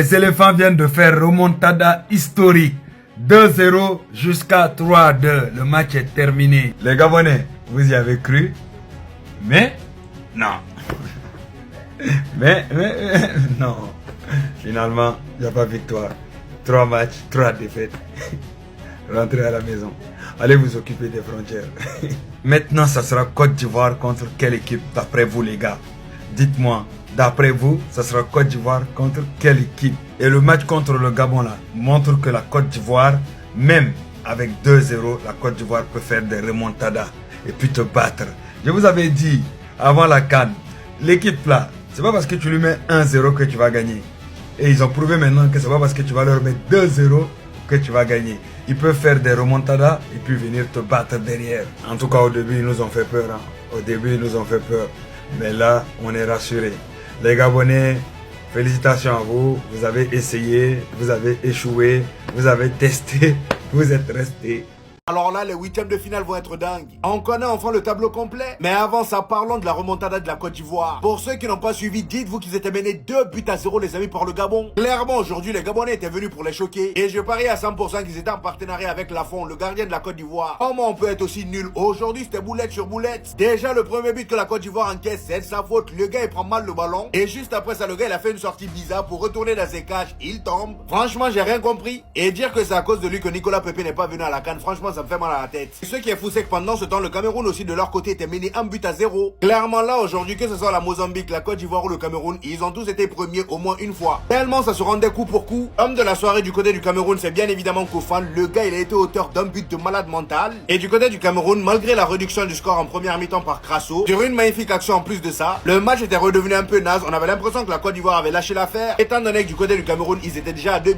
Les éléphants viennent de faire remontada historique. 2-0 jusqu'à 3-2. Le match est terminé. Les Gabonais, vous y avez cru? Mais non. mais non. Finalement, il n'y a pas victoire. 3 matchs, 3 défaites. Rentrez à la maison. Allez vous occuper des frontières. Maintenant, ça sera Côte d'Ivoire contre quelle équipe d'après vous les gars? Dites-moi, d'après vous, ça sera Côte d'Ivoire contre quelle équipe? Et le match contre le Gabon là montre que la Côte d'Ivoire, même avec 2-0, la Côte d'Ivoire peut faire des remontadas et puis te battre. Je vous avais dit avant la CAN, l'équipe là, c'est pas parce que tu lui mets 1-0 que tu vas gagner. Et ils ont prouvé maintenant que c'est pas parce que tu vas leur mettre 2-0 que tu vas gagner. Ils peuvent faire des remontadas et puis venir te battre derrière. En tout cas, au début, ils nous ont fait peur. Au début, ils nous ont fait peur. Mais là, on est rassurés. Les Gabonais, félicitations à vous. Vous avez essayé, vous avez échoué, vous avez testé, vous êtes restés. Alors là, les huitièmes de finale vont être dingues. On connaît enfin le tableau complet. Mais avant ça, parlons de la remontada de la Côte d'Ivoire. Pour ceux qui n'ont pas suivi, dites-vous qu'ils étaient menés 2-0 les amis par le Gabon. Clairement, aujourd'hui, les Gabonais étaient venus pour les choquer. Et je parie à 100% qu'ils étaient en partenariat avec Lafont, le gardien de la Côte d'Ivoire. Comment on peut être aussi nul? Aujourd'hui, c'était boulette sur boulette. Déjà, le premier but que la Côte d'Ivoire encaisse, c'est de sa faute. Le gars, il prend mal le ballon. Et juste après ça, le gars, il a fait une sortie bizarre pour retourner dans ses cages. Il tombe. Franchement, j'ai rien compris. Et dire que c'est à cause de lui que Nicolas Pepe n'est pas venu à la CAN, franchement, ça me fait mal à la tête. Ce qui est fou, c'est que pendant ce temps, le Cameroun aussi de leur côté était mené 1-0. Clairement là, aujourd'hui, que ce soit la Mozambique, la Côte d'Ivoire ou le Cameroun, ils ont tous été premiers au moins une fois. Tellement ça se rendait coup pour coup. Homme de la soirée du côté du Cameroun, c'est bien évidemment Koufan. Le gars, il a été auteur d'un but de malade mental. Et du côté du Cameroun, malgré la réduction du score en première mi-temps par Crasso, sur une magnifique action en plus de ça, le match était redevenu un peu naze. On avait l'impression que la Côte d'Ivoire avait lâché l'affaire, étant donné que du côté du Cameroun, ils étaient déjà à 2-1.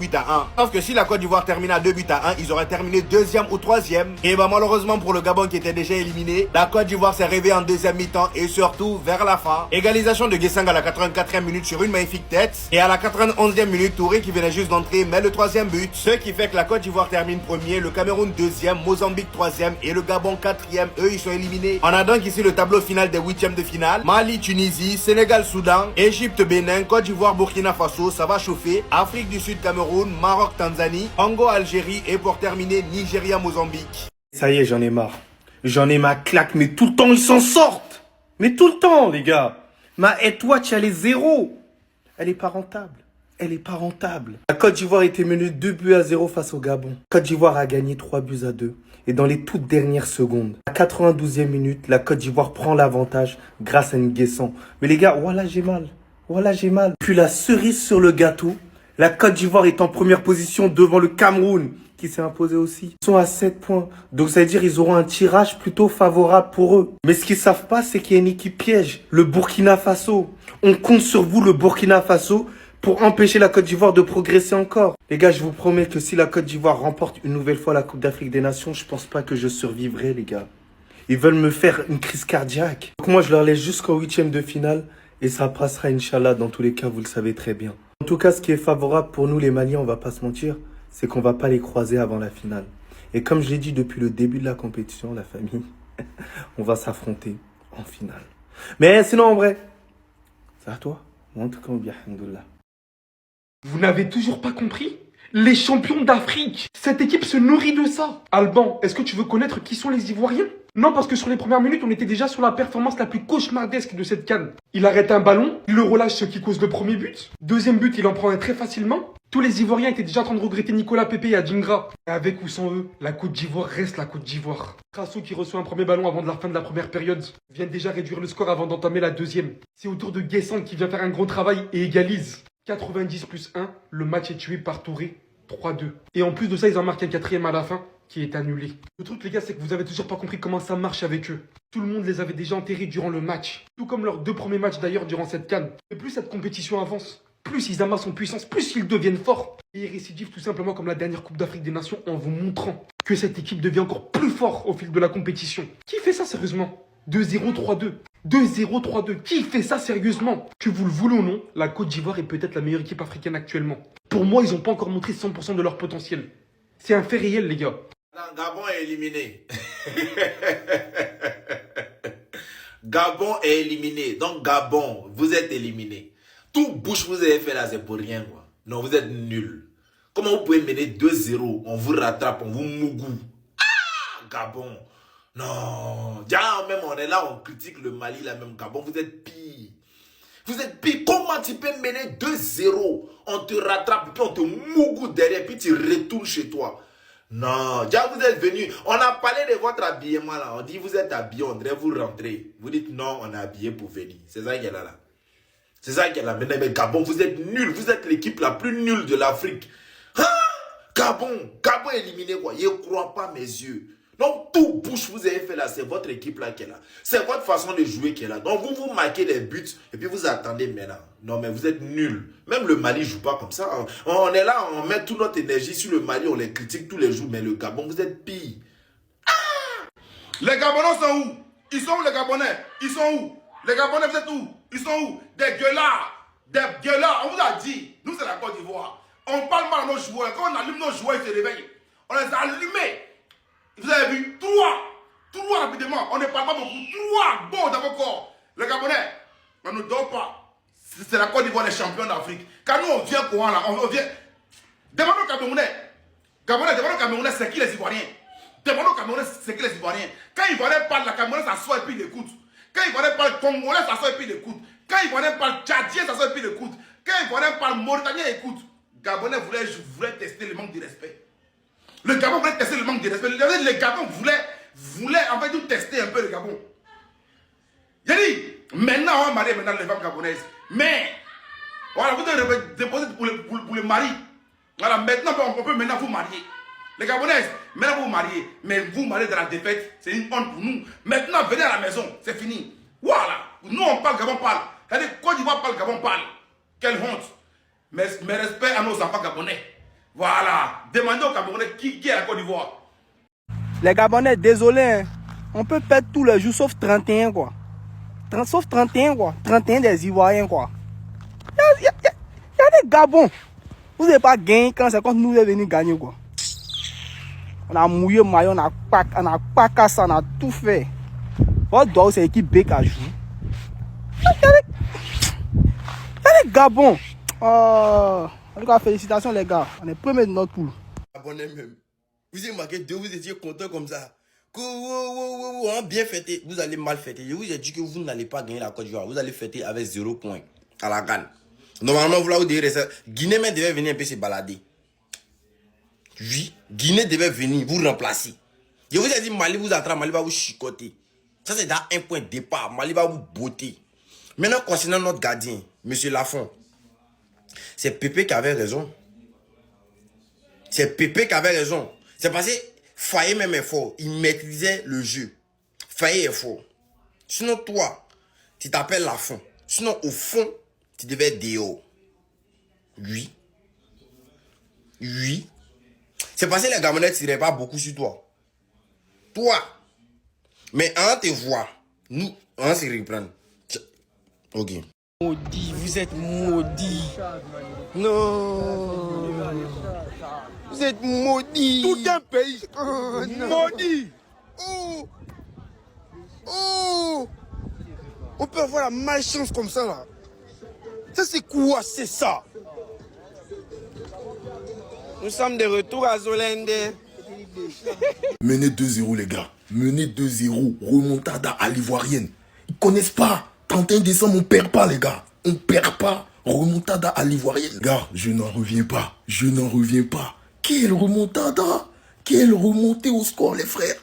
Sauf que si la Côte d'Ivoire terminait à 2-1, ils auraient terminé deuxième ou troisième. Et bah malheureusement pour le Gabon qui était déjà éliminé, la Côte d'Ivoire s'est réveillée en deuxième mi-temps et surtout vers la fin. Égalisation de Guessang à la 84e minute sur une magnifique tête. Et à la 91e minute, Touré qui venait juste d'entrer met le troisième but. Ce qui fait que la Côte d'Ivoire termine premier, le Cameroun deuxième, Mozambique troisième et le Gabon quatrième. Eux, ils sont éliminés. On a donc ici le tableau final des huitièmes de finale. Mali, Tunisie, Sénégal, Soudan, Égypte, Bénin, Côte d'Ivoire, Burkina Faso, ça va chauffer. Afrique du Sud, Cameroun, Maroc, Tanzanie, Congo, Algérie et pour terminer, Nigeria, Mozambique. Ça y est, j'en ai marre. J'en ai ma claque, mais tout le temps, ils s'en sortent. Mais tout le temps, les gars. Ma Headwatch, elle est zéro. Elle est pas rentable. Elle est pas rentable. La Côte d'Ivoire était menée 2-0 face au Gabon. Côte d'Ivoire a gagné 3-2. Et dans les toutes dernières secondes, à 92e minute, la Côte d'Ivoire prend l'avantage grâce à Nguessan. Mais les gars, voilà, j'ai mal. Voilà, j'ai mal. Puis la cerise sur le gâteau, la Côte d'Ivoire est en première position devant le Cameroun, qui s'est imposé aussi. Ils sont à 7 points. Donc ça veut dire qu'ils auront un tirage plutôt favorable pour eux. Mais ce qu'ils savent pas, c'est qu'il y a une équipe piège. Le Burkina Faso. On compte sur vous, le Burkina Faso, pour empêcher la Côte d'Ivoire de progresser encore. Les gars, je vous promets que si la Côte d'Ivoire remporte une nouvelle fois la Coupe d'Afrique des Nations, je pense pas que je survivrai, les gars. Ils veulent me faire une crise cardiaque. Donc moi, je leur laisse jusqu'au 8e de finale. Et ça passera, Inch'Allah, dans tous les cas, vous le savez très bien. En tout cas, ce qui est favorable pour nous, les Maliens, on va pas se mentir, c'est qu'on va pas les croiser avant la finale. Et comme je l'ai dit depuis le début de la compétition, la famille, on va s'affronter en finale. Mais sinon, en vrai, c'est à toi. Moi, en tout cas, bien, alhamdoulilah. Vous n'avez toujours pas compris? Les champions d'Afrique. Cette équipe se nourrit de ça. Alban, est-ce que tu veux connaître qui sont les Ivoiriens? Non, parce que sur les premières minutes, on était déjà sur la performance la plus cauchemardesque de cette CAN. Il arrête un ballon, il le relâche, ce qui cause le premier but. Deuxième but, il en prend un très facilement. Tous les Ivoiriens étaient déjà en train de regretter Nicolas Pepe et Adingra. Et avec ou sans eux, la Côte d'Ivoire reste la Côte d'Ivoire. Crasso qui reçoit un premier ballon avant de la fin de la première période vient déjà réduire le score avant d'entamer la deuxième. C'est au tour de Guessant qui vient faire un gros travail et égalise. 90+1, le match est tué par Touré, 3-2. Et en plus de ça, ils en marquent un quatrième à la fin qui est annulé. Le truc les gars, c'est que vous avez toujours pas compris comment ça marche avec eux. Tout le monde les avait déjà enterrés durant le match. Tout comme leurs 2 premiers matchs d'ailleurs durant cette CAN. Et plus cette compétition avance, plus ils amassent en puissance, plus ils deviennent forts. Et ils récidivent tout simplement comme la dernière Coupe d'Afrique des Nations en vous montrant que cette équipe devient encore plus forte au fil de la compétition. Qui fait ça sérieusement? 2-0, 3-2. 2-0, 3-2. Qui fait ça sérieusement? Que vous le voulez ou non, la Côte d'Ivoire est peut-être la meilleure équipe africaine actuellement. Pour moi, ils n'ont pas encore montré 100% de leur potentiel. C'est un fait réel, les gars. Gabon est éliminé. Gabon est éliminé. Donc Gabon, vous êtes éliminé. Tout bouche vous avez fait là, c'est pour rien, quoi. Non, vous êtes nuls. Comment vous pouvez mener 2-0? On vous rattrape, on vous mougou. Ah, Gabon. Non. Déjà, même on est là, on critique le Mali, là même Gabon. Vous êtes pire. Vous êtes pire. Comment tu peux mener 2-0? On te rattrape, puis on te mougou derrière, puis tu retournes chez toi. Non. Déjà, vous êtes venus. On a parlé de votre habillement là. On dit vous êtes habillé, on dirait vous rentrez. Vous dites non, on est habillé pour venir. C'est ça qu'il y a là. C'est ça qu'il y a là. Mais Gabon, vous êtes nuls. Vous êtes l'équipe la plus nulle de l'Afrique. Hein? Gabon éliminé quoi. Je ne crois pas mes yeux. Donc tout bouche vous avez fait là, c'est votre équipe là qui est là. C'est votre façon de jouer qui est là. Donc vous marquez des buts et puis vous attendez maintenant. Non mais vous êtes nuls. Même le Mali ne joue pas comme ça. On est là, on met toute notre énergie sur le Mali, on les critique tous les jours. Mais le Gabon, vous êtes pire. Ah! Les Gabonais sont où? Ils sont où les Gabonais? Ils sont où? Les Gabonais, vous êtes où? Ils sont où? Des gueulards. Des gueulards. On vous a dit. Nous, c'est la Côte d'Ivoire. On parle mal à nos joueurs. Quand on allume nos joueurs, ils se réveillent. On les a allumés. Vous avez vu? Trois rapidement. On ne parle pas beaucoup. Trois beaux dans vos corps. Les Gabonais, on ne dort pas. C'est la Côte d'Ivoire, les champions d'Afrique. Quand nous, on vient courant là, on vient. Demandez aux Camerounais. Demandez aux Camerounais, c'est qui les Ivoiriens? Demandez aux Camerounais, c'est qui les Ivoiriens? Quand les Ivoiriens parlent, la Camerounais s'assoit et puis il écoute. Quand les Ivoiriens parlent Congolais, s'assoit et puis il écoute. Quand les Ivoiriens parlent Tchadien, s'assoit et puis il écoute. Quand les Ivoiriens parlent Mauritanien, écoute. Gabonais voulait tester le manque de respect. Le Gabon voulait tester le manque de respect. Le Gabon voulait en fait nous tester un peu le Gabon. J'ai dit, maintenant on va marier maintenant les femmes gabonaises. Mais, voilà, vous devez déposer pour le mari. Voilà, maintenant on peut maintenant vous marier. Les Gabonaises, maintenant vous mariez. Mais vous mariez dans la défaite, c'est une honte pour nous. Maintenant, venez à la maison, c'est fini. Voilà, nous on parle, Gabon parle. C'est-à-dire, Côte d'Ivoire parle, Gabon parle. Quelle honte. Mais respect à nos enfants gabonais. Voilà. Demandez aux Camerounais qui est la Côte d'Ivoire. Les Gabonais, désolé, hein. On peut perdre tous les jours sauf 31 quoi. Sauf 31 quoi. 31 des Ivoiriens quoi. Il y a des Gabons. Vous n'avez pas gagné quand c'est quand nous est venu gagner quoi. On a mouillé le maillot, on a pas cassé, on a tout fait. Votre doigt c'est l'équipe B qui a joué. Il y a des Gabons. En tout cas, félicitations les gars. On est premier de notre poule. Abonnez même. Vous avez marqué 2, vous étiez content comme ça. On a bien fêté. Vous allez mal fêter. Je vous ai dit que vous n'allez pas gagner la Côte d'Ivoire. Vous allez fêter avec 0 points à la canne. Normalement, vous là, vous devez rester. Guinée même devait venir un peu se balader. Oui, Guinée devait venir vous remplacer. Je vous ai dit, Mali vous attrape, Mali va vous chicoter. Ça, c'est dans un point de départ. Mali va vous botter. Maintenant, concernant notre gardien, M. Lafont, c'est Pépé qui avait raison. C'est Pépé qui avait raison. C'est parce que Faye même est fort. Il maîtrisait le jeu. Faye est fort. Sinon, toi, tu t'appelles Lafont. Sinon, au fond, tu devais être Déo. Oui. Oui. C'est parce que les Gabonais ne tiraient pas beaucoup sur toi. Toi. Mais on te voit. Nous, on se reprend. Ok. Maudit, vous êtes maudit. Non. Vous êtes maudit. Tout un pays. Maudit. Oh. Oh. On peut avoir la malchance comme ça là. Ça c'est quoi? C'est ça. Nous sommes de retour à Zolende. Menez 2-0 les gars. Menez 2-0. Remontada à l'ivoirienne. Ils connaissent pas. 31 décembre, on perd pas les gars. On perd pas. Remontada à l'ivoirienne. Gars, je n'en reviens pas. Je n'en reviens pas. Quelle remontada. Quelle remontée au score les frères.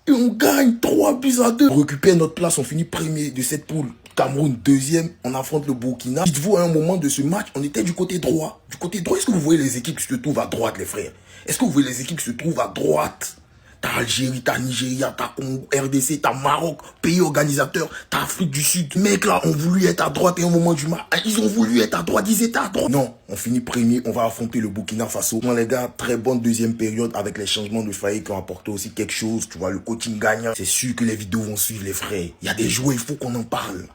Et on gagne 3-2. On récupère notre place, on finit premier de cette poule. Cameroun deuxième, on affronte le Burkina. Dites-vous, à un moment de ce match, on était du côté droit. Du côté droit, est-ce que vous voyez les équipes qui se trouvent à droite, les frères? Est-ce que vous voyez les équipes qui se trouvent à droite? T'as Algérie, t'as Nigeria, t'as Congo, RDC, t'as Maroc, pays organisateur, t'as Afrique du Sud. Mecs là ont voulu être à droite et au moment du match, ils ont voulu être à droite, ils étaient à droite. Non, on finit premier, on va affronter le Burkina Faso. Bon les gars, très bonne deuxième période avec les changements de Faye qui ont apporté aussi quelque chose. Tu vois, le coaching gagnant. C'est sûr que les vidéos vont suivre les frères. Il y a des joueurs, il faut qu'on en parle.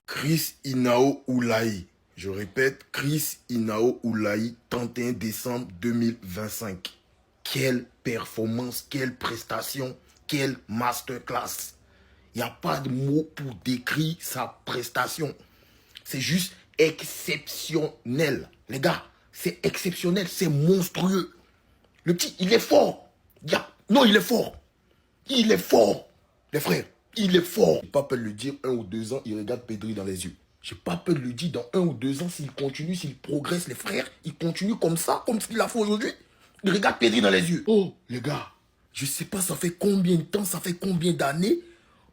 Chris Inao Oulaï. Je répète, Chris Inao Oulaï, 31 décembre 2025. Quelle performance, quelle prestation, quelle masterclass. Il n'y a pas de mots pour décrire sa prestation. C'est juste exceptionnel. Les gars, C'est exceptionnel, c'est monstrueux. Le petit, il est fort. Non, il est fort. Il est fort. Les frères, il est fort. J'ai pas peur de le dire, 1 ou 2 ans, il regarde Pedri dans les yeux. J'ai pas peur de le dire, dans 1 ou 2 ans, s'il continue, s'il progresse, les frères, il continue comme ça, comme ce qu'il a fait aujourd'hui. Il regarde Pedri dans les yeux. Oh, les gars, je sais pas, ça fait combien de temps, ça fait combien d'années,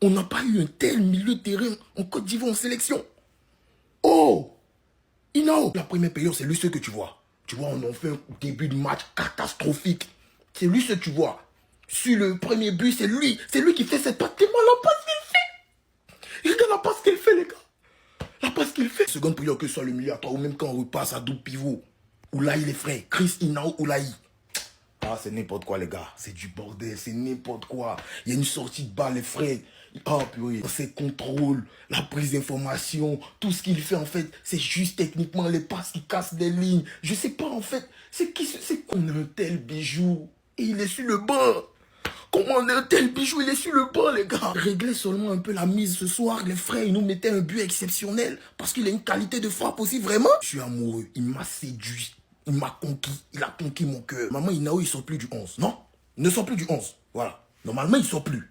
on n'a pas eu un tel milieu de terrain en Côte d'Ivoire en sélection. Oh, Inao, la première période, c'est lui ce que tu vois. Tu vois, on a fait un début de match catastrophique. C'est lui ce que tu vois. Sur le premier but, c'est lui qui fait cette passe. Tellement la passe qu'il fait. Regarde la passe qu'il fait, les gars. La passe qu'il fait. Seconde période, que ce soit le milieu à toi, ou même quand on repasse à double pivot. Oulaï, les frères. Chris Inao, Oulaï. Ah, c'est n'importe quoi, les gars. C'est du bordel, c'est n'importe quoi. Il y a une sortie de balle, les frères. Oh, purée. Ses contrôles, la prise d'information, tout ce qu'il fait, en fait, c'est juste techniquement les passes qui cassent des lignes. Je sais pas, en fait, c'est qu'on a un tel bijou et il est sur le banc. Comment on a un tel bijou, il est sur le banc, les gars. Réglez seulement un peu la mise ce soir, les frères, ils nous mettaient un but exceptionnel parce qu'il a une qualité de frappe aussi, vraiment. Je suis amoureux, il m'a séduit, il m'a conquis, il a conquis mon cœur. Maman, Inao, il sort plus du 11, non? Il ne sort plus du 11, voilà. Normalement, il sort plus.